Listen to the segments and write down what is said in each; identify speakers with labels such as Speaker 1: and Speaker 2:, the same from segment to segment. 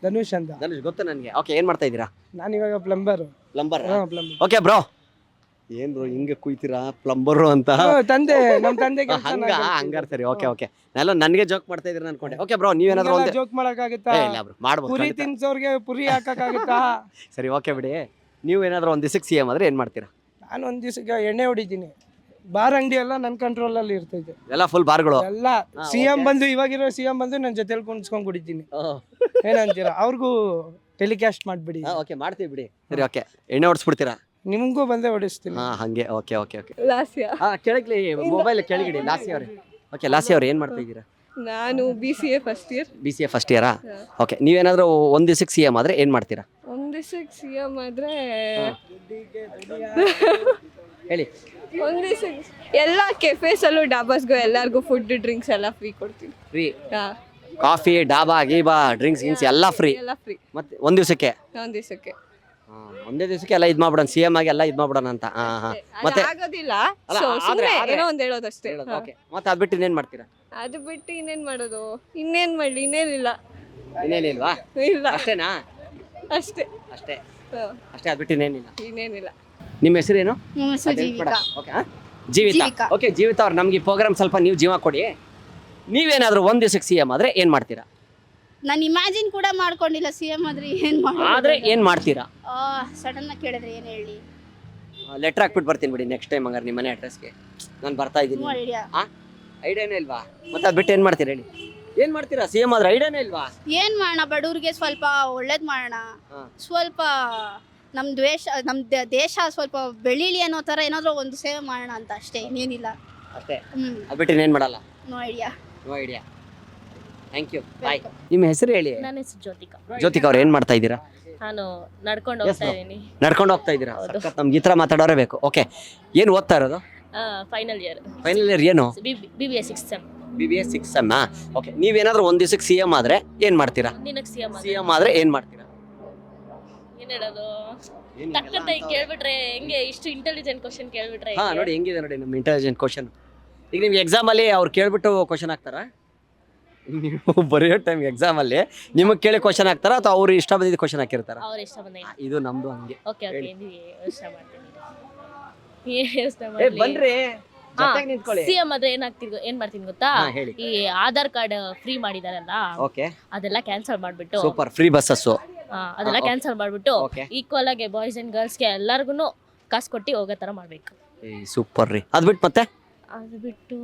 Speaker 1: ಧನುಷ್ ಅಂತ.
Speaker 2: ಧನುಷ್ ಗೊತ್ತು ನನಗೆ. ಓಕೆ, ಏನ್ ಮಾಡ್ತಾ ಇದ್ದೀರಾ?
Speaker 1: ನಾನು ಇವಾಗ plumber.
Speaker 2: Plumber.
Speaker 1: Plumber.
Speaker 2: Okay bro, ಏನ್ ಬ್ರೋ ಹಿಂಗೆ ಕುಯ್ತೀರಾ ಪ್ಲಂಬರು ಅಂತ?
Speaker 1: ತಂದೆ, ನಮ್ಮ ತಂದೆ
Speaker 2: ಹಂಗಾರ ಸರಿ. ಓಕೆ ಓಕೆ, ನಾನು ನನಗೆ ಜೋಕ್ ಮಾಡ್ತಾ ಇದ್ದೀರಾ ಅನ್ಕೊಂಡೆ. ಓಕೆ ಬ್ರೋ, ನೀವೇನಾದ್ರೂ ಒಂದು
Speaker 1: ಜೋಕ್ ಮಾಡಕ್ಕಾಗುತ್ತಾ?
Speaker 2: ಇಲ್ಲ ಬ್ರೋ, ಮಾಡ್ಬೋದು.
Speaker 1: ಪುರಿ ತಿನ್ಸೋರ್ಗೆ ಪುರಿ ಹಾಕಕ್ಕಾಗುತ್ತಾ?
Speaker 2: ಸರಿ ಓಕೆ ಬಿಡಿ. ನೀವು ಏನಾದ್ರೂ ಒಂದು ದಿವಸಕ್ಕೆ CM ಆದ್ರೆ ಏನ್ ಮಾಡ್ತೀರಾ?
Speaker 1: ನಾನು ಒಂದ್ ದಿವಸಕ್ಕೆ ಎಣ್ಣೆ ಹೊಡಿತೀನಿ. ಬಾರ್ ಅಂಗಡಿ ಎಲ್ಲ ನನ್ನ ಕಂಟ್ರೋಲ್ ಅಲ್ಲಿ ಇರ್ತೈತೆ.
Speaker 2: ಎಲ್ಲ ಫುಲ್ ಬಾರ್ಗಳು
Speaker 1: ಎಲ್ಲ CM ಬಂದು, ಇವಾಗಿರೋ CM ಬಂದು ನನ್ನ ಜೊತೆಲಿ ಕುಣಿಸ್ಕೊಂಡ್ ಕುಡಿತೀನಿ. ಏನಂತೀರಾ? ಅವ್ರಿಗೂ ಟೆಲಿಕಾಸ್ಟ್ ಮಾಡ್ಬಿಡಿ.
Speaker 2: ಓಕೆ, ಮಾಡ್ತೀವಿ ಬಿಡಿ. ಸರಿ ಓಕೆ, ಎಣ್ಣೆ ಹೊಡ್ಸ್ಬಿಡ್ತೀರಾ?
Speaker 1: ನಿಮ್ಗೂ ಬಂದೇ ಹೊಡಿಸ್ತೀನಿ.
Speaker 2: ಹಂಗೆ. Okay okay okay.
Speaker 3: ಲಾಸ್ಯ.
Speaker 2: ಕೆಳಗ್ಲಿ ಮೊಬೈಲ್ ಕೆಳಗಿಡಿ. ಲಾಸಿ ಅವ್ರೆ. ಓಕೆ, ಲಾಸಿ ಅವ್ರೆ ಏನ್ ಮಾಡ್ತಾ ಇದ್ದೀರಾ?
Speaker 3: ನಾನು BCA first year.
Speaker 2: BCA first ಇಯರಾ? ಓಕೆ, ನೀವೇನಾದ್ರೂ ಒಂದ್ ದಿವಸಕ್ಕೆ CM ಆದ್ರೆ ಏನ್ ಮಾಡ್ತೀರಾ?
Speaker 3: ಒಂದ್ ದಿವಸಕ್ಕೆ CM ಆದ್ರೆ
Speaker 2: ಹೇಳಿ.
Speaker 3: ಒಂದ್ ದಿವಸಕ್ಕೆ ಎಲ್ಲ ಕೆಫೇಸ್ ಅಲ್ಲೂ ಡಾಬಾಸ್ಗೂ ಎಲ್ಲಾರ್ಗೂ ಫುಡ್ ಡ್ರಿಂಕ್ಸ್ ಎಲ್ಲ ಫ್ರೀ ಕೊಡ್ತೀನಿ.
Speaker 2: ಫ್ರೀ? ಕಾಫಿ, ಡಾಬಾ, ಗೀಬಾ, ಡ್ರಿಂಕ್ಸ್ ಗಿಂಕ್ಸ್ ಎಲ್ಲ ಫ್ರೀ?
Speaker 3: ಎಲ್ಲ ಫ್ರೀ.
Speaker 2: ಮತ್ತೆ ಒಂದ್ ದಿವಸಕ್ಕೆ?
Speaker 3: ಒಂದ್ ದಿವಸಕ್ಕೆ.
Speaker 2: ಒಂದೇ ದಿವಸಕ್ಕೆ ಎಲ್ಲ ಇದ್ ಮಾಡ್ಬಿಡೋಣ, CM ಆಗಿ ಎಲ್ಲ ಇದ್ ಮಾಡ್ಬಿಡೋಣ ಅಂತ. ಮತ್ತೆ
Speaker 3: ಆಗೋದಿಲ್ಲ,
Speaker 2: ಅಲ್ಲ,
Speaker 3: ಸುಮ್ಮನೆ ಏನೋ ಒಂದ್ ಹೇಳೋದಷ್ಟೇ.
Speaker 2: ಓಕೆ, ಮತ್ತೆ ಅದ್ ಬಿಟ್ಟು ಇನ್ನೇನ್ ಮಾಡ್ತೀರಾ?
Speaker 3: ಅದು ಬಿಟ್ಟು ಇನ್ನೇನ್ ಮಾಡೋದು? ಇನ್ನೇನ್ ಮಾಡ್ಲಿ? ಇನ್ನೇನಿಲ್ಲ.
Speaker 2: ಇನ್ನೇನಿಲ್ವಾ?
Speaker 3: ಇಲ್ಲ,
Speaker 2: ಅಷ್ಟೇನಾ?
Speaker 3: ಅಷ್ಟೇ
Speaker 2: ಅಷ್ಟೇ ಅಷ್ಟೇ, ಅದ್ ಬಿಟ್ಟು ಇನ್ನೇನಿಲ್ಲ.
Speaker 3: ಇನ್ನೇನಿಲ್ಲ.
Speaker 2: ನಿಮ್ಮ ಹೆಸರೇನು? ಜೀವಿತಾ. ಓಕೆ ಜೀವಿತಾ ಅವ್ರು, ನಮ್ಗೆ ಈ ಪ್ರೋಗ್ರಾಮ್ ಸ್ವಲ್ಪ ನೀವು ಜೀವ ಕೊಡಿ. ನೀವೇನಾದ್ರೂ ಒಂದ್ ದಿವಸಕ್ಕೆ CM ಆದ್ರೆ ಏನ್ ಮಾಡ್ತೀರಾ?
Speaker 4: ನಾನು ಇಮ್ಯಾಜಿನ್ ಕೂಡ ಮಾಡ್ಕೊಂಡಿಲ್ಲ CM ಆದ್ರೆ
Speaker 2: ಆದ್ರೆ ಏನ್ ಮಾಡ್ತೀರಾ?
Speaker 4: ಸಡನ್ ಆಗಿ ಕೇಳಿದ್ರೆ ಏನ್ ಹೇಳಿ?
Speaker 2: ಲೆಟರ್ ಹಾಕ್ಬಿಟ್ಟು ಬರ್ತೀನಿ ಬಿಡಿ ನೆಕ್ಸ್ಟ್ ಟೈಮ್. ಹಂಗಾರೆ ನಿಮ್ಮ ಮನೆ ಅಡ್ರೆಸ್ಗೆ ನಾನು ಬರ್ತಾ ಇದ್ದೀನಿ. ಐಡಿಯಾನೇ ಇಲ್ವಾ? ಮತ್ತೆ ಅದ್ ಬಿಟ್ಟು ಏನ್ ಮಾಡ್ತೀರಾ ಹೇಳಿ? ಏನ್ ಮಾಡ್ತೀರಾ CM ಆದ್ರೆ? ಐಡಿಯಾನೇ ಇಲ್ವಾ?
Speaker 4: ಏನ್ ಮಾಡೋಣ, ಬಡವ್ರಿಗೆ ಸ್ವಲ್ಪ ಒಳ್ಳೇದ್ ಮಾಡೋಣ, ಸ್ವಲ್ಪ ನಮ್ ದೇಶ ಸ್ವಲ್ಪ ಬೆಳೀಲಿ ಅನ್ನೋ ತರ ಏನಾದ್ರು ಒಂದು ಸೇವೆ ಮಾಡೋಣ ಅಂತ ಅಷ್ಟೇ, ಇನ್ನೇನಿಲ್ಲ.
Speaker 2: ಅಷ್ಟೇ? ಅದ್ ಬಿಟ್ಟು ಇನ್ನೇನ್ ಮಾಡಲ್ಲ?
Speaker 4: No idea.
Speaker 2: No idea. Thank you, bye. ನಿಮ್ಮ ಹೆಸರು ಹೇಳಿ.
Speaker 5: ನನ್ನ ಹೆಸರು ಜ್ಯೋತಿಕಾ.
Speaker 2: ಜ್ಯೋತಿಕಾ ಅವ್ರು ಏನ್ ಮಾಡ್ತಾ ಇದ್ದೀರಾ?
Speaker 5: ನಾನು ನಡ್ಕೊಂಡು ಹೋಗ್ತಾ ಇದ್ದೀನಿ.
Speaker 2: ನಡ್ಕೊಂಡು ಹೋಗ್ತಾ ಇದ್ದೀರಾ? ನಮ್ಗೆ ಈ ಥರ ಮಾತಾಡೋರೇ ಬೇಕು. ಓಕೆ, ಏನು ಓದ್ತಾ ಇರೋದು?
Speaker 5: Final year.
Speaker 2: ಫೈನಲ್ ಇಯರ್ ಏನು?
Speaker 5: BBA 6th sem.
Speaker 2: BBA 6th sem. Okay, ನೀವೇನಾದ್ರೂ ಒಂದ್ ದಿವಸಕ್ಕೆ CM ಆದ್ರೆ ಏನ್ ಮಾಡ್ತೀರಾ?
Speaker 5: ನಿನಗೆ
Speaker 2: CM ಆದ್ರೆ ಏನ್ ಮಾಡ್ತೀರಾ?
Speaker 5: ಏನ್ ಹೇಳೋದು? ತಕ್ಕಂತ ಕೇಳ್ಬಿಟ್ರೆ ಹೆಂಗೆ? ಇಷ್ಟು ಇಂಟೆಲಿಜೆಂಟ್ ಕ್ವಶನ್ ಕೇಳ್ಬಿಟ್ರೆ
Speaker 2: ನೋಡಿ ಹೆಂಗಿದೆ ನೋಡಿ ನಮ್ಮ ಇಂಟೆಲಿಜೆಂಟ್ ಕ್ವಶನ್. ಈಗ ನಿಮ್ಗೆ ಎಕ್ಸಾಮ್ ಅಲ್ಲಿ ಅವ್ರು ಕೇಳ್ಬಿಟ್ಟು ಕ್ವಶನ್ ಹಾಕ್ತಾರಾ? ನೀವು ಬರೆಯೋ ಟೈಮ್ ಎಕ್ಸಾಮ್ ಅಲ್ಲಿ ನಿಮಗೆ ಕೇಳಿ ಕ್ವಶನ್ ಹಾಕ್ತಾರ ಅಥವಾ ಅವ್ರು ಇಷ್ಟ ಬಂದಿದ್ದು ಕ್ವಶನ್ ಹಾಕಿರ್ತಾರ?
Speaker 5: ಅವ್ರ ಇಷ್ಟ ಬಂದಿದ್ದು.
Speaker 2: ಇದು ನಮ್ದು ಹಂಗೆ.
Speaker 5: ಓಕೆ ಓಕೆ, ನೀವು ಯೋಚನೆ ಮಾಡ್ತೀನಿ. ಯೋಚನೆ ಮಾಡಿ
Speaker 2: ಬನ್ರಿ, ಜೊತೆಗೆ ನಿಂತ್ಕೊಳ್ಳಿ.
Speaker 5: CM ಆದ್ರೆ ಏನ್ ಮಾಡ್ತೀನಿ ಗೊತ್ತಾ? ಈ ಆಧಾರ್ ಕಾರ್ಡ್ ಫ್ರೀ ಮಾಡಿದಾರಲ್ಲ,
Speaker 2: ಓಕೆ,
Speaker 5: ಅದೆಲ್ಲ ಕ್ಯಾನ್ಸಲ್ ಮಾಡ್ಬಿಟ್ಟು,
Speaker 2: ಸೂಪರ್, ಫ್ರೀ ಬಸ್ಸಸ್
Speaker 5: ಅದೆಲ್ಲ ಕ್ಯಾನ್ಸಲ್ ಮಾಡ್ಬಿಟ್ಟು ಈಕ್ವಲ್ ಆಗಿ ಬಾಯ್ಸ್ ಅಂಡ್ ಗರ್ಲ್ಸ್ಗೆ ಎಲ್ಲರಿಗೂ ಕಾಸು ಕೊಟ್ಟು ಹೋಗೋ ತರ ಮಾಡ್ಬೇಕು.
Speaker 2: ಸೂಪರ್ ರೀ. ಅದ್ ಬಿಟ್ಟು ಮತ್ತೆ?
Speaker 5: ಅದು ಬಿಟ್ಟು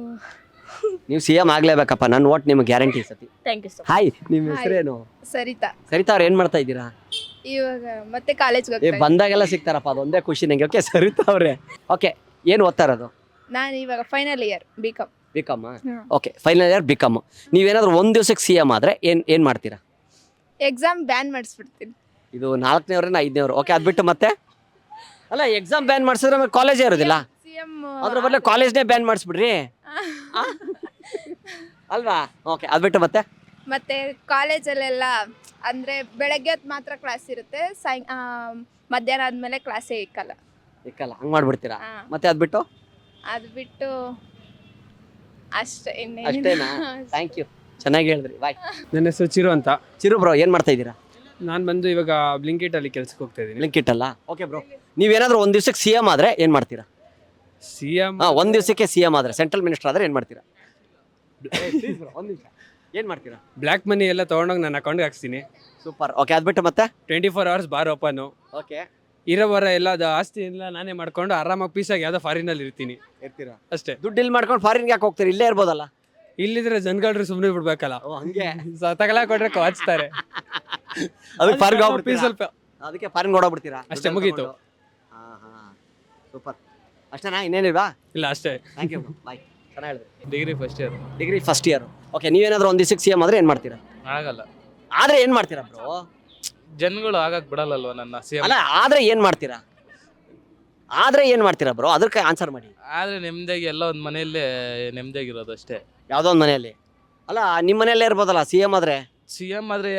Speaker 2: ನೀವು CM ಆಗ್ಲೇಬೇಕಪ್ಪ, ನನ್ನ ಓಟ್ ನಿಮ್ಗೆ ಗ್ಯಾರಂಟಿ ಸತಿ.
Speaker 5: Thank you so much.
Speaker 2: Hi, ನಿಮ್ಮ ಹೆಸರೇನು?
Speaker 3: ಸರಿತಾ.
Speaker 2: ಸರಿತಾ ಅವ್ರು ಏನ್ ಮಾಡ್ತಾ ಇದ್ದೀರಾ?
Speaker 3: ಇವಾಗ ಮತ್ತೆ ಕಾಲೇಜ್ಗೆ
Speaker 2: ಬಂದಾಗೆಲ್ಲ ಸಿಗ್ತಾರಪ್ಪ, ಅದೊಂದೇ ಖುಷಿ ನಂಗೆ. ಓಕೆ ಸರಿತಾ ಅವ್ರೆ, ಓಕೆ ಏನ್ ಓದ್ತಾ ಇರೋದು?
Speaker 3: ನಾನು ಇವಾಗ final year BCom.
Speaker 2: BCom? Okay, final year BCom. ನೀವೇನಾದ್ರೂ ಒಂದ್ ದಿವಸಕ್ಕೆ CM ಆದ್ರೆ ಏನ್ ಮಾಡ್ತೀರಾ?
Speaker 3: ಎಕ್ಸಾಮ್ ಬ್ಯಾನ್ ಮಾಡಿಸ್ಬಿಡ್ತೀನಿ.
Speaker 2: ಇದು 4ನೇವ್ರೇನ 5ನೇವ್ರು? ಓಕೆ, ಅದ್ ಬಿಟ್ಟು ಮತ್ತೆ? ಅಲ್ಲ, ಎಕ್ಸಾಮ್ ಬ್ಯಾನ್ ಮಾಡಿಸಿದ್ರೆ ಆಮೇಲೆ ಕಾಲೇಜೇ ಇರೋದಿಲ್ಲ. ಅದ್ರ ಬದಲು ಕಾಲೇಜ್ನೇ ಬ್ಯಾನ್ ಮಾಡಿಸ್ಬಿಡ್ರಿ ಅಲ್ವಾ? ಓಕೆ, ಅದ್ ಬಿಟ್ಟು ಮತ್ತೆ?
Speaker 3: ಮತ್ತೆ ಕಾಲೇಜಲ್ಲೆಲ್ಲ ಅಂದ್ರೆ ಬೆಳಗ್ಗೆ ಹೊತ್ತು ಮಾತ್ರ ಕ್ಲಾಸ್ ಇರುತ್ತೆ, ಮಧ್ಯಾಹ್ನ ಆದ್ಮೇಲೆ ಕ್ಲಾಸೇ ಇಕ್ಕಲ್ಲ.
Speaker 2: ಹಂಗ್ ಮಾಡ್ಬಿಡ್ತೀರಾ? ಮತ್ತೆ ಅದ್ ಬಿಟ್ಟು?
Speaker 3: ಅದು ಬಿಟ್ಟು ಅಷ್ಟೇ.
Speaker 2: ಅಷ್ಟೇನಾ? ಥ್ಯಾಂಕ್ ಯು, ಚೆನ್ನಾಗಿ ಹೇಳಿದ್ರಿ, ಬಾಯ್.
Speaker 1: ನನ್ನ ಹೆಸರು ಚಿರು ಅಂತ.
Speaker 2: ಚಿರು ಬ್ರೋ, ಏನ್ ಮಾಡ್ತಾ ಇದ್ದೀರಾ?
Speaker 1: ನಾನು ಬಂದು ಇವಾಗ ಬ್ಲಿಂಕಿಟ್ ಅಲ್ಲಿ ಕೆಲ್ಸಕ್ಕೆ ಹೋಗ್ತಾ ಇದ್ದೀನಿ.
Speaker 2: ಬ್ಲಿಂಕಿಟ್ ಅಲ್ಲ? ಓಕೆ ಬ್ರೋ, ನೀವೇನಾದ್ರೂ ಒಂದ್ ದಿವಸಕ್ಕೆ CM ಆದ್ರೆ ಏನ್ ಮಾಡ್ತೀರಾ?
Speaker 1: CM
Speaker 2: ಒಂದ್ ದಿವಸಕ್ಕೆ CM ಆದ್ರೆ, ಸೆಂಟ್ರಲ್ ಮಿನಿಸ್ಟರ್ ಆದ್ರೆ ಏನ್ ಮಾಡ್ತೀರಾ? ಒಂದ್ ನಿಮಿಷ, ಏನ್ ಮಾಡ್ತೀರಾ?
Speaker 1: ಬ್ಲ್ಯಾಕ್ ಮನಿ ಎಲ್ಲ ತಗೊಂಡೋಗಿ ನನ್ನ ಅಕೌಂಟ್ಗೆ ಹಾಕ್ತೀನಿ.
Speaker 2: ಸೂಪರ್. ಓಕೆ, ಅದ್ ಬಿಟ್ಟು ಮತ್ತೆ?
Speaker 1: 24 hours ಬಾರ್ ಓಪನ್.
Speaker 2: ಓಕೆ,
Speaker 1: ಇರೋವರ ಎಲ್ಲ ಆಸ್ತಿ ಎಲ್ಲ ನಾನೇ ಮಾಡ್ಕೊಂಡು ಆರಾಮಾಗಿ ಪೀಸಾಗಿ ಯಾವ್ದೋ ಫಾರಿನ್ ಅಲ್ಲಿ ಇರ್ತೀನಿ. ಅಷ್ಟೇ.
Speaker 2: ದುಡ್ಡು ಇಲ್ಲಿ ಮಾಡ್ಕೊಂಡು ಫಾರಿನ್ಗೆ ಯಾಕೆ ಹೋಗ್ತೀರಿ? ಇಲ್ಲೇ ಇರ್ಬೋದಲ್ಲ.
Speaker 1: ಇಲ್ಲಿದ್ರೆ ಜನಗಳು ಸುಮ್ಮನೆ ಬಿಡ್ಬೇಕಲ್ಲ,
Speaker 2: ಹಂಗೆ
Speaker 1: ತಗಲ ಕೊಟ್ರೆ ಹಚ್ತಾರೆ.
Speaker 2: ಅದಕ್ಕೆ ಫಾರಿನ್ ಹೋಗ್ಬಿಡ್ತೀರಾ?
Speaker 1: ಸ್ವಲ್ಪ
Speaker 2: ಅದಕ್ಕೆ ಫಾರಿನ್ ಓಡೋಗ್ಬಿಡ್ತೀರಾ?
Speaker 1: ಅಷ್ಟೇ, ಮುಗೀತು.
Speaker 2: ಸೂಪರ್. ಅಷ್ಟೇನಾ? ಇನ್ನೇನಿಲ್ವಾ?
Speaker 1: ಇಲ್ಲ, ಅಷ್ಟೇ.
Speaker 2: ಥ್ಯಾಂಕ್ ಯು, ಬಾಯ್. ಚೆನ್ನಾಗಿ ಹೇಳಿದ್ರಿ.
Speaker 1: Degree first year.
Speaker 2: ಓಕೆ, ನೀವೇನಾದ್ರೂ ಒಂದ್ ದಿವಸಕ್ಕೆ CM ಆದ್ರೆ ಏನ್ ಮಾಡ್ತೀರಾ?
Speaker 6: ಆಗಲ್ಲ.
Speaker 2: ಆದ್ರೆ ಏನ್ ಮಾಡ್ತೀರಾ ಬ್ರೋ?
Speaker 6: ಜನಗಳು ಆಗಕ್ ಬಿಡಲ್ಲಲ್ವ ನನ್ನ CM.
Speaker 2: ಅಲ್ಲ, ಆದ್ರೆ ಏನ್ ಮಾಡ್ತೀರಾ? ಆದ್ರೆ ಏನ್ ಮಾಡ್ತೀರಾ ಬ್ರೋ? ಅದಕ್ಕೆ ಆನ್ಸರ್ ಮಾಡಿ.
Speaker 6: ಆದ್ರೆ ನೆಮ್ಮದಿಯಾಗಿ ಎಲ್ಲ ಒಂದ್ ಮನೆಯಲ್ಲೇ ನೆಮ್ಮದಿಯಾಗಿರೋದು ಅಷ್ಟೇ.
Speaker 2: ಯಾವ್ದೋ ಒಂದ್ ಮನೆಯಲ್ಲಿ? ಅಲ್ಲ, ನಿಮ್ ಮನೆಯಲ್ಲೇ ಇರ್ಬೋದಲ್ಲ CM ಆದ್ರೆ?
Speaker 6: CM ಆದ್ರೆ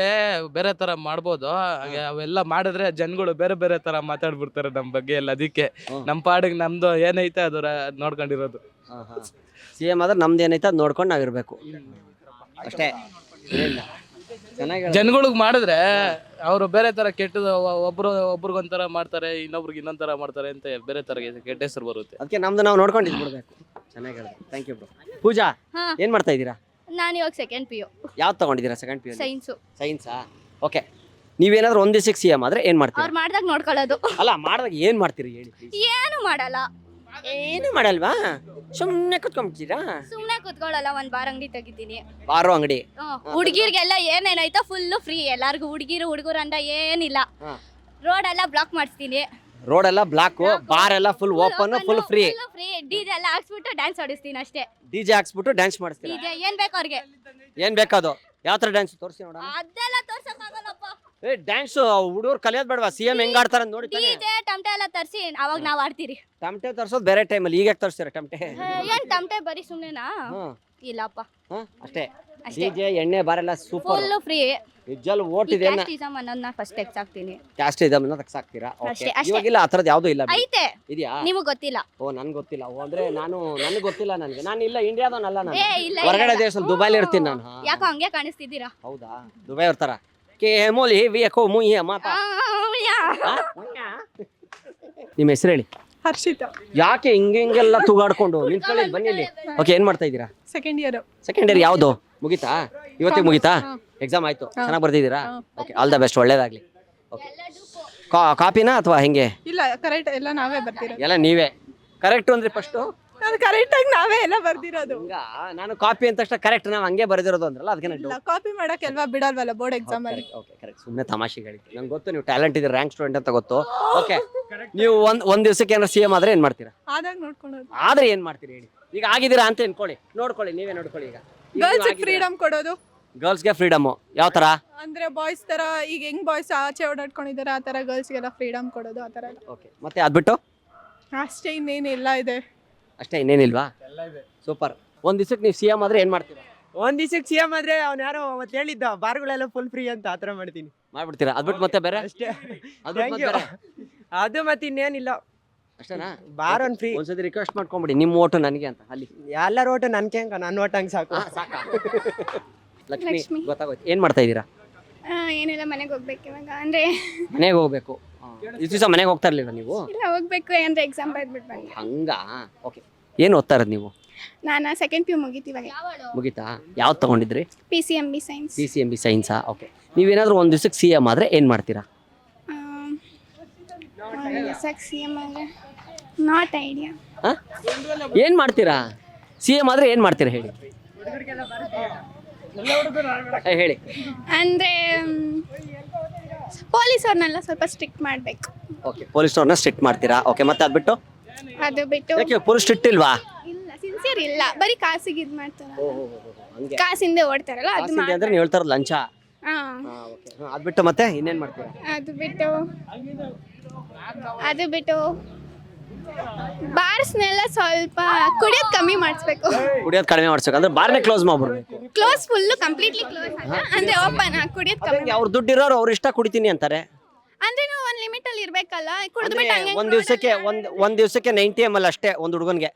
Speaker 6: ಬೇರೆ ತರ ಮಾಡ್ಬೋದು. ಹಾಗೆ ಅವೆಲ್ಲ ಮಾಡಿದ್ರೆ ಜನಗಳು ಬೇರೆ ಬೇರೆ ತರ ಮಾತಾಡ್ಬಿಡ್ತಾರೆ ನಮ್ ಬಗ್ಗೆ ಎಲ್ಲ. ಅದಕ್ಕೆ ನಮ್ ಪಾಡಿಗೆ ನಮ್ದು ಏನೈತೆ ಅದರ ನೋಡ್ಕೊಂಡಿರೋದು.
Speaker 2: CM ಆದ್ರೆ ನಮ್ದು ಏನೈತೆ ಅದ್ ನೋಡ್ಕೊಂಡು ನಾವಿರ್ಬೇಕು ಅಷ್ಟೇ. ಚೆನ್ನಾಗಿ
Speaker 6: ಜನಗಳಿಗೆ ಮಾಡಿದ್ರೆ ಅವರು ಬೇರೆ ತರ ಕೆಟ್ಟದ ಒಬ್ರಿಗೊಂಥರ ಮಾಡ್ತಾರೆ, ಇನ್ನೊಬ್ರಿಗೆ ಇನ್ನೊಂದ್ ತರ ಮಾಡ್ತಾರೆ ಅಂತ ಬೇರೆ ತರ ಕೆಟ್ಟ ಹೆಸರು ಬರುತ್ತೆ.
Speaker 2: ಅದಕ್ಕೆ ನಮ್ದು ನಾವು ನೋಡ್ಕೊಂಡಿದ್ದು ಬಿಡ್ಬೇಕು. ಚೆನ್ನಾಗಿ ಹೇಳಿದೆ, ಥ್ಯಾಂಕ್ ಯು ಬ್ರೋ. ಪೂಜಾ
Speaker 4: ಹಾ.
Speaker 2: ಏನ್ ಮಾಡ್ತಾ ಇದ್ದೀರಾ?
Speaker 4: ನಾನು ಇವಾಗ ಸೆಕೆಂಡ್ PU
Speaker 2: ಯಾವ್ದು ತಗೊಂಡಿದ್ದೀರಾ ಸೆಕೆಂಡ್ ಪಿ ಯು?
Speaker 4: ಸೈನ್ಸು.
Speaker 2: ಸೈನ್ಸಾ? ಓಕೆ. ನೀವೇನಾದ್ರೂ ಒಂದ್ ದಿವಸಕ್ಕೆ CM ಆದ್ರೆ ಏನ್ ಮಾಡ್ತೀರಾ?
Speaker 4: ಅವ್ರು ಮಾಡ್ದಾಗ ನೋಡ್ಕೊಳ್ಳೋದು.
Speaker 2: ಅಲ್ಲ ಮಾಡಿದಾಗ ಏನ್ ಮಾಡ್ತೀರಿ ಹೇಳಿ please?
Speaker 4: ಏನು ಮಾಡಲ್ಲ,
Speaker 2: ಏನು ಮಾಡಲ್ವಾ? ಸುಮ್ಮನೆ ಕುತ್ಕೊಂಡ್ಬಿಡ್ತೀರಾ?
Speaker 4: ಸುಮ್ನೆ ಕುತ್ಕೊಳ್ಳಲ್ಲ. ಒಂದ್ ಬಾರ್ ಅಂಗಡಿ ತೆಗಿತೀನಿ.
Speaker 2: ಬಾರೋ ಅಂಗಡಿ.
Speaker 4: ಹುಡುಗಿರ್ಗೆಲ್ಲ ಏನೇನಾಯ್ತೋ ಫುಲ್ ಫ್ರೀ. ಎಲ್ಲಾರ್ಗು ಹುಡುಗರು ಅಂತ ಏನಿಲ್ಲ.
Speaker 2: ಹಾ.
Speaker 4: ರೋಡ್ ಎಲ್ಲ ಬ್ಲಾಕ್ ಮಾಡಿಸ್ತೀನಿ.
Speaker 2: ರೋಡ್ ಎಲ್ಲ ಬ್ಲಾಕ್, ಬಾರ್ ಎಲ್ಲ full open, full free.
Speaker 4: DJ ಎಲ್ಲ ಹಾಕ್ಸ್ಬಿಟ್ಟು ಡ್ಯಾನ್ಸ್ ಆಡಿಸ್ತೀನಿ ಅಷ್ಟೇ.
Speaker 2: DJ ಹಾಕ್ಸ್ಬಿಟ್ಟು ಡ್ಯಾನ್ಸ್ ಮಾಡಿಸ್ತೀರಾ?
Speaker 4: DJ ಏನ್ ಬೇಕು ಅವ್ರಿಗೆ?
Speaker 2: ಏನ್ ಬೇಕದು? ಯಾವ ತರ ಡ್ಯಾನ್ಸ್ ತೋರಿಸಿ ನೋಡೋಣ.
Speaker 4: ಅದೆಲ್ಲ ತೋರ್ಸಕ್ಕಾಗಲ್ಲಪ್ಪ.
Speaker 2: ಏ ಡ್ಯಾನ್ಸ್ ಹುಡುಗರು ಕಲಿಯೋದ್ ಬೇಡವಾ? CM ಹೆಂಗ್ ಆಡ್ತಾರ ಅಂತ ನೋಡಿ ತಾನೆ.
Speaker 4: DJ ಟಮಟೆ ಎಲ್ಲ ತರ್ಸಿ ಅವಾಗ ನಾವ್ ಆಡ್ತೀರಿ.
Speaker 2: ಟಮಟೆ ತರ್ಸೋದು ಬೇರೆ ಟೈಮಲ್ಲಿ, ಈಗ ತರ್ಸ್ತೀರಾ ಟಮಟೆ?
Speaker 4: ಏನ್ ಟಮಟೆ ಬರೀ ಸುಮ್ನೆನಾ? ಇಲ್ಲಪ್ಪ,
Speaker 2: ಅಷ್ಟೇ.
Speaker 4: ಅಷ್ಟೇ.
Speaker 2: DJ ಎಣ್ಣೆ ಬಾರೆಲ್ಲ ಸೂಪರ್,
Speaker 4: ಫುಲ್ ಫ್ರೀ.
Speaker 2: ನಿಜಲ್ ಓಟಿದೆ.
Speaker 4: ಕ್ಯಾಸ್ಟಿಸಮ್ ಅನ್ನೋದನ್ನ ಫಸ್ಟ್ ತೆಗ್ಸಾಕ್ತೀನಿ.
Speaker 2: ಕ್ಯಾಸ್ಟ್ ಇದನ್ನ ತಗ್ಸಾಕ್ತೀರಾ?
Speaker 4: ಅಷ್ಟೇ, ಅಷ್ಟೇ.
Speaker 2: ಇವಾಗಿಲ್ಲ ಆ ಥರದ್ದು ಯಾವ್ದು ಇಲ್ಲ ಬಿಡಿ.
Speaker 4: ಐತೆ,
Speaker 2: ಇದೆಯಾ?
Speaker 4: ನಿಮಗ್ ಗೊತ್ತಿಲ್ಲ.
Speaker 2: ಓ ನನ್ಗೆ ಗೊತ್ತಿಲ್ಲ. ಓ ಅಂದ್ರೆ ನನಗೆ ಗೊತ್ತಿಲ್ಲ. ನಾನು ಇಲ್ಲ ಇಂಡಿಯಾದವನಲ್ಲ ನಾನು.
Speaker 4: ಇಲ್ಲ,
Speaker 2: ಹೊರಗಡೆ
Speaker 4: ಇಲ್ಲ.
Speaker 2: ದೇಶದಲ್ಲಿ ದುಬೈಲಿ ಇರ್ತೀನಿ ನಾನು.
Speaker 4: ಯಾಕೋ ಹಂಗೆ ಕಾಣಿಸ್ತಿದ್ದೀರಾ?
Speaker 2: ಹೌದಾ? ದುಬೈ ಇರ್ತಾರ ಕೆ ಮೋಲಿ ವಿಯಕೋ ಮುಯ್ಯ ಮಾತಾ. ನಿಮ್ಮ ಹೆಸರು ಹೇಳಿ.
Speaker 7: ಹರ್ಷಿತಾ.
Speaker 2: ಯಾಕೆ ಹಿಂಗೆಲ್ಲ ತೂಗಾಡ್ಕೊಂಡು ನಿಂತ್ಕೊಳ್ಳಿ, ಬನ್ನಿ ಇಲ್ಲಿ. ಓಕೆ, ಏನ್ ಮಾಡ್ತಾ ಇದ್ದೀರಾ?
Speaker 7: Second year.
Speaker 2: ಸೆಕೆಂಡ್ ಇಯರ್ ಯಾವ್ದು ಮುಗೀತಾ? ಇವತ್ತಿಗೆ ಮುಗೀತಾ? ಎಕ್ಸಾಮ್ ಆಯ್ತು, ಚೆನ್ನಾಗಿ ಬರ್ದಿದ್ದೀರಾ? ಓಕೆ, ಆಲ್ ದ ಬೆಸ್ಟ್, ಒಳ್ಳೇದಾಗ್ಲಿ. ಓಕೆ, ಕಾಪಿನಾ ಅಥವಾ ಹೆಂಗೆ?
Speaker 7: ಇಲ್ಲ, ಕರೆಕ್ಟ್ ಎಲ್ಲ ನಾವೇ ಬರ್ದಿರೋದು.
Speaker 2: ಎಲ್ಲ ನೀವೇ ಕರೆಕ್ಟ್ ಅಂದ್ರೆ ಫಸ್ಟು?
Speaker 7: ನಾನು ಕರೆಕ್ಟ್ ಆಗಿ ನಾವೇ ಎಲ್ಲ ಬರ್ದಿರೋದು.
Speaker 2: ಹಂಗ ನಾನು ಕಾಪಿ ಅಂತ ತಕ್ಷಣ ಕರೆಕ್ಟ್ ನಾವು ಹಂಗೆ ಬರೆದಿರೋದು ಅಂದ್ರಲ್ಲ, ಅದಕ್ಕೆ
Speaker 7: ಇಲ್ಲ, ಕಾಪಿ ಮಾಡಕ್ ಅಲ್ವಾ ಬಿಡಲ್ವಲ್ಲ ಬೋರ್ಡ್ ಎಕ್ಸಾಮ್ ಅಲ್ಲಿ.
Speaker 2: Okay, correct. ಸುಮ್ಮನೆ ತಮಾಷೆಗೆ ಹೇಳಿದ್ದೆ. ನಂಗೆ ಗೊತ್ತು ನೀವು ಟ್ಯಾಲೆಂಟ್ ಇದ್ದೀರಾ, ರ್ಯಾಂಕ್ ಸ್ಟೂಡೆಂಟ್ ಅಂತ ಗೊತ್ತು. ಓಕೆ, ನೀವು ಒಂದ್ ದಿವಸಕ್ಕೆ ಏನಾದ್ರು CM ಆದ್ರೆ ಏನ್ ಮಾಡ್ತೀರಾ?
Speaker 7: ಆದಾಗ ನೋಡ್ಕೊಳ್ಳೋದು.
Speaker 2: ಆದ್ರೆ ಏನ್ ಮಾಡ್ತೀರಿ ಹೇಳಿ? ಈಗ ಆಗಿದ್ದೀರಾ ಅಂತ ಅನ್ಕೊಳ್ಳಿ, ನೋಡ್ಕೊಳ್ಳಿ, ನೀವೇ ನೋಡ್ಕೊಳ್ಳಿ. ಈಗ
Speaker 7: ಗರ್ಲ್ಸ್ ಫ್ರೀಡಮ್ ಕೊಡೋದು.
Speaker 2: ಗರ್ಲ್ಸ್ಗೆ ಫ್ರೀಡಮ್ ಯಾವ ತರ?
Speaker 7: ಅಂದ್ರೆ ಬಾಯ್ಸ್ ತರ ಈಗ ಹೆಂಗ್ ಬಾಯ್ಸ್ ಆಚೆ ಓಡಾಡ್ಕೊಂಡಿದ್ದಾರೆ ಆ ತರ ಗರ್ಲ್ಸ್ಗೆಲ್ಲ ಫ್ರೀಡಮ್ ಕೊಡೋದು, ಆ ತರ ಎಲ್ಲ.
Speaker 2: ಓಕೆ, ಮತ್ತೆ ಅದ್ಬಿಟ್ಟು
Speaker 7: ಅಷ್ಟೇ, ಇನ್ನೇನೆಲ್ಲ ಇದೆ.
Speaker 2: ಅಷ್ಟೇ, ಇನ್ನೇನಿಲ್ವಾ? ಸೂಪರ್. ಒಂದ್ ದಿವಸಕ್ಕೆ ನೀವು CM ಆದ್ರೆ ಏನ್ ಮಾಡ್ತೀರಾ?
Speaker 1: ಒಂದ್ ದಿವಸಕ್ಕೆ CM ಆದ್ರೆ ಅವ್ನು ಯಾರೋ ಮತ್ತೆ ಹೇಳಿದ್ದ ಬಾರ್ಗಳೆಲ್ಲ ಫುಲ್ ಫ್ರೀ ಅಂತ, ಆತರ ಮಾಡ್ತೀನಿ.
Speaker 2: ಮಾಡ್ಬಿಡ್ತೀರಾ? ಅದ್ಬಿಟ್ಟು ಮತ್ತೆ ಬೇರೆ?
Speaker 1: ಅಷ್ಟೇ.
Speaker 2: ಅದ್ಬಿಟ್ಟು
Speaker 1: Thank
Speaker 2: ಮತ್ತೆ
Speaker 1: you.
Speaker 2: ಬೇರೆ?
Speaker 1: ಅದು ಮತ್ತೆ ಇನ್ನೇನಿಲ್ಲ,
Speaker 2: ಅಷ್ಟೇನಾ?
Speaker 1: ಬಾರ್ ಒಂದ್ ಫ್ರೀ.
Speaker 2: ಒಂದ್ಸತಿ ರಿಕ್ವೆಸ್ಟ್ ಮಾಡ್ಕೊಂಬಿಡಿ, ನಿಮ್ಮ ಓಟು ನನಗೆ ಅಂತ ಅಲ್ಲಿ.
Speaker 1: ಎಲ್ಲರ ಓಟು ನನ್ಗೆ ಹೆಂಗ, ನನ್ನ ಓಟ್ ಹಂಗೆ ಸಾಕು.
Speaker 2: ಸಾಕಾ?
Speaker 4: ಲಕ್ಷ್ಮಿ.
Speaker 2: ಲಕ್ಷ್ಮಿ, ಗೊತ್ತಾಗೋಯ್ತು. ಏನ್ ಮಾಡ್ತಾ ಇದ್ದೀರಾ?
Speaker 3: ಏನಿಲ್ಲ, ಮನೆಗೆ ಹೋಗ್ಬೇಕು ಇವಾಗ. ಅಂದ್ರೆ
Speaker 2: ಮನೆಗೆ ಹೋಗ್ಬೇಕು. ಇಷ್ಟು ದಿವಸ ಮನೆಗೆ ಹೋಗ್ತಾ ಇರ್ಲಿಲ್ಲ ನೀವು?
Speaker 3: ಇಲ್ಲ, ಹೋಗ್ಬೇಕು. ಅಂದ್ರೆ ಎಕ್ಸಾಮ್ ಬರೆದ್ಬಿಟ್ಟು ಬಂದೆ.
Speaker 2: ಹಂಗ. ಓಕೆ, ಏನು ಓದ್ತಾ ಇರೋದು ನೀವು?
Speaker 3: ನಾನು ಸೆಕೆಂಡ್ PU ಮುಗೀತು ಇವಾಗ.
Speaker 2: ಮುಗಿತಾ? ಯಾವ್ದು ತಗೊಂಡಿದ್ರಿ?
Speaker 3: PCMB science.
Speaker 2: PCMB ಸೈನ್ಸಾ? ಓಕೆ. ನೀವೇನಾದ್ರೂ ಒಂದ್ ದಿವಸಕ್ಕೆ CM ಆದ್ರೆ ಏನ್ ಮಾಡ್ತೀರಾ?
Speaker 3: CM ಅಂದ್ರೆ ನಾಟ್ ಐಡಿಯಾ.
Speaker 2: ಏನ್ ಮಾಡ್ತೀರಾ? CM ಆದ್ರೆ ಏನ್ ಮಾಡ್ತೀರಾ ಹೇಳಿ? ಹೇಳಿ.
Speaker 3: ಅಂದ್ರೆ ಪೊಲೀಸವ್ರನ್ನೆಲ್ಲ ಸ್ವಲ್ಪ ಸ್ಟ್ರಿಕ್ಟ್ ಮಾಡಬೇಕು.
Speaker 2: ಓಕೆ, ಪೊಲೀಸ್ನವ್ರನ್ನ ಸ್ಟ್ರಿಕ್ಟ್ ಮಾಡ್ತೀರಾ? ಓಕೆ, ಮತ್ತೆ ಅದ್ಬಿಟ್ಟು?
Speaker 3: ಅದು ಬಿಟ್ಟು
Speaker 2: ಯಾಕೆ ಪೊಲೀಸ್ ಸ್ಟ್ರಿಕ್ಟ್ ಇಲ್ವಾ?
Speaker 3: ಇಲ್ಲ, ಸಿನ್ಸಿಯರ್ ಇಲ್ಲ, ಬರೀ ಕಾಸಿಗೆ ಇದು ಮಾಡ್ತಾರ.
Speaker 2: ಹಂಗೆ
Speaker 3: ಕಾಸಿಂದೆ ಓಡ್ತಾರಲ್ಲ ಅದು
Speaker 2: ಕಾಸಿದೆ ಅಂದ್ರೆ ನೀವು ಹೇಳ್ತಾರಲ್ಲ ಲಂಚ.
Speaker 3: ಹಾ,
Speaker 2: ಓಕೆ, ಅದ್ಬಿಟ್ಟು ಮತ್ತೆ ಇನ್ನೇನ್ ಮಾಡ್ತೀರಾ?
Speaker 3: ಅದು ಬಿಟ್ಟು ಬಾರ್ಸ್ನೆಲ್ಲ ಸ್ವಲ್ಪ ಕುಡಿಯೋದು ಕಮ್ಮಿ ಮಾಡಿಸ್ಬೇಕು.
Speaker 2: ಕುಡಿಯೋದು ಕಡಿಮೆ ಮಾಡ್ಬೇಕು ಅಂದ್ರೆ ಬಾರ್ನೇ ಕ್ಲೋಸ್ ಮಾಡ್ಬಿಡ್ಬೇಕು.
Speaker 3: ಕ್ಲೋಸ್, ಫುಲ್ ಕಂಪ್ಲೀಟ್ಲಿ ಕ್ಲೋಸ್ ಅಲ್ಲ, ಅಂದ್ರೆ ಓಪನ್. ಕುಡಿಯೋದು ಕಮ್ಮಿ.
Speaker 2: ಅವ್ರು ದುಡ್ಡು ಇರೋರು ಅವ್ರ ಇಷ್ಟ ಕುಡಿತೀನಿ ಅಂತಾರೆ.
Speaker 3: ಅಂದ್ರೆ ನಾವು ಒಂದ್ ಲಿಮಿಟ್ ಅಲ್ಲಿ ಇರ್ಬೇಕಲ್ಲ, ಕುಡಿದ್ಬಿಟ್ಟು ಹಂಗೆ
Speaker 2: ಒಂದ್ ದಿವಸಕ್ಕೆ 90 ml ಅಷ್ಟೇ ಒಂದ್ ಹುಡುಗನ್ಗೆ.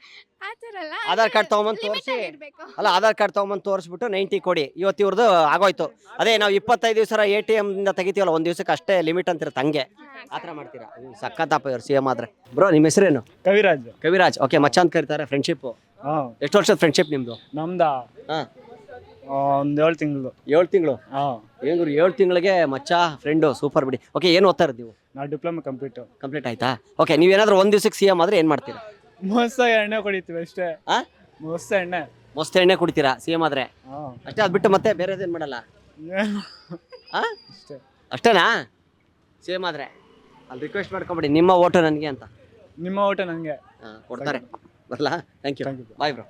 Speaker 3: ಆತರ ಅಲ್ಲ,
Speaker 2: ಆಧಾರ್ ಕಾರ್ಡ್ ತಗೊಂಬಂದ್ ತೋರಿಸಿ,
Speaker 3: ಇರ್ಬೇಕು.
Speaker 2: ಅಲ್ಲ ಆಧಾರ್ ಕಾರ್ಡ್ ತಗೊಂಬಂದ್ ತೋರಿಸ್ಬಿಟ್ಟು 90 ಕೊಡಿ. ಇವತ್ತು ಇವ್ರದ್ದು ಆಗೋಯ್ತು. ಅದೇ ನಾವು 25 ದಿವಸ ATM ಇಂದ ತೆಗಿತೀವಲ್ಲ, ಒಂದ್ ದಿವಸಕ್ಕೆ ಅಷ್ಟೇ ಲಿಮಿಟ್ ಅಂತಿರುತ್ತೆ, ಹಂಗೆ ಆತರ ಮಾಡ್ತೀರಾ? ಸಕ್ಕತ್ತಪ್ಪ ಇವ್ರು CM ಆದ್ರೆ. ಬ್ರೋ, ನಿಮ್ಮ ಹೆಸರೇನು?
Speaker 8: ಕವಿರಾಜ್.
Speaker 2: ಕವಿರಾಜ್. ಓಕೆ, ಮಚ್ಚ ಅಂತ ಕರೀತಾರೆ. ಫ್ರೆಂಡ್ಶಿಪ್ ಎಷ್ಟು ವರ್ಷದ ಫ್ರೆಂಡ್ಶಿಪ್ ನಿಮ್ದು?
Speaker 8: ನಮ್ದ ಒಂದ್ 7 ತಿಂಗಳು.
Speaker 2: 7 ತಿಂಗಳು? ಏನು 7 ತಿಂಗಳಿಗೆ ಮಚ್ಚ ಫ್ರೆಂಡು, ಸೂಪರ್ ಬಿಡಿ. ಓಕೆ, ಏನು ಓದ್ತಾ ಇರೋದು ನೀವು?
Speaker 8: ನಾವು ಡಿಪ್ಲೊಮಾ
Speaker 2: ಕಂಪ್ಲೀಟ್ ಆಯ್ತಾ? ಓಕೆ, ನೀವೇನಾದ್ರೂ ಒಂದ್ ದಿವಸಕ್ಕೆ CM ಆದ್ರೆ ಏನ್ ಮಾಡ್ತೀರಾ?
Speaker 8: ಮಸ್ತ್ ಎಣ್ಣೆ ಕುಡಿತೀವಿ ಅಷ್ಟೇ. ಮಸ್ತ್ ಎಣ್ಣೆ.
Speaker 2: ಮಸ್ತ್ ಎಣ್ಣೆ ಕುಡಿತೀರಾ CM ಆದ್ರೆ? ಅಷ್ಟೇ, ಅದ್ಬಿಟ್ಟು ಮತ್ತೆ ಬೇರೆ ಏನ್ ಮಾಡಲ್ಲ? ಅಷ್ಟೇನಾ CM ಆದ್ರೆ? ಅಲ್ಲಿ ರಿಕ್ವೆಸ್ಟ್ ಮಾಡ್ಕೊಂಬಿಡಿ, ನಿಮ್ಮ ಓಟು ನನಗೆ ಅಂತ.
Speaker 8: ನಿಮ್ಮ ಓಟ ನನಗೆ
Speaker 2: ಕೊಡ್ತಾರೆ. ಬರಲ್ಲ? Thank you, bye bro.